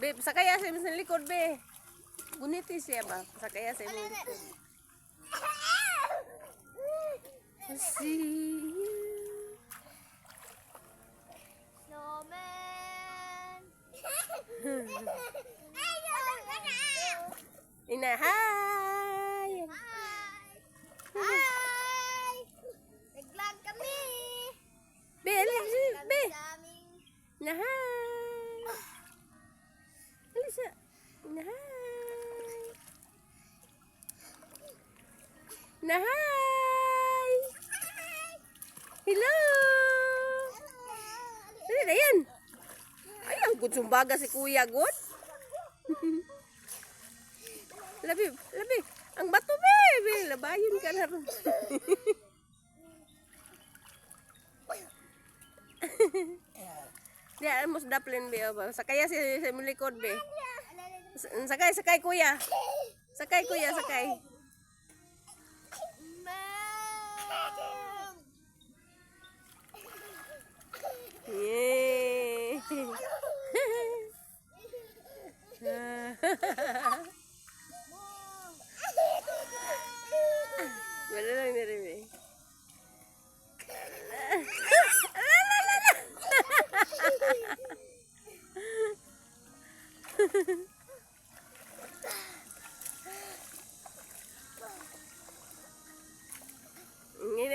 Be, sakaya sa imong likod, be. Gunitis siya ba? Sakaya sa imong likod. See you. Snowman. Ina, hi! Hi! Nag-vlog kami. Be, alisa, be. Sa aming Na, hi! Alisa, na, hi! Na, hi! Hello! Dali na yan. Ay, ang good sumbaga si Kuya, good. Labi, labi. Ang bato, be. Labayin ka na rin. Diyan, mas daplin, be. Sakaya si likod, be. Sakay, sakay, Kuya. Sakay, Kuya, sakay. Yay! Wala lang na rin, eh.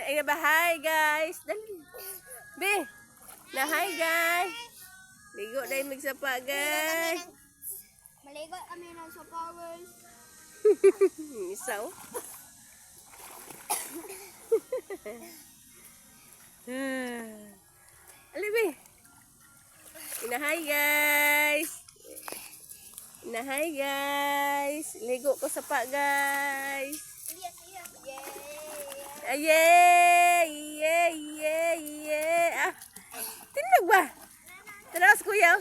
Ina ba, hi guys. Dali. Be. Na hi guys. Ligo dahil magsapa guys. Maligo kami ng sa powers. Isaw. Ali be. Ina hi guys. Ina hi guys. Ligo ko sapa guys. Yay! Yay! Yay! Yay! Ah, tindag ba? Talas kuya.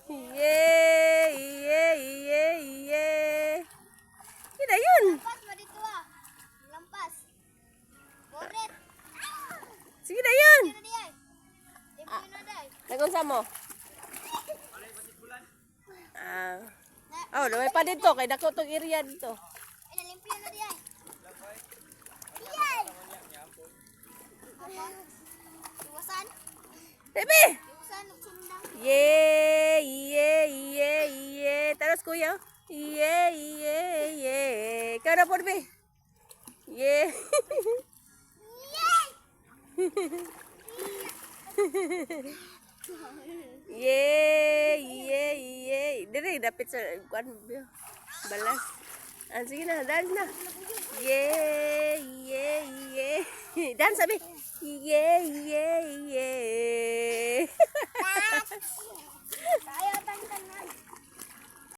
Yay! Yay! Yay! Yay! Kita yun. Lampas mo dito ah. Lampas. Boret. Sige na yun. Sino diyan? Tipo na day. Nagunsa mo? Ah. Oh, daway pa dito kay dako tong area dito. Ay nalimpyo na diyan. Diyan. Iwasan. Bebe! Iwasan sundang. Yay! Yay! Yay! Yay! Talas kuya. Yay! Yay! Yay! Kara por be. Yay! Yay! Yay! Yay! Dire dapit sa kuan balas. Ah, sige na, dance na. Yay! Yay! Yay! Dance sabi. Yay!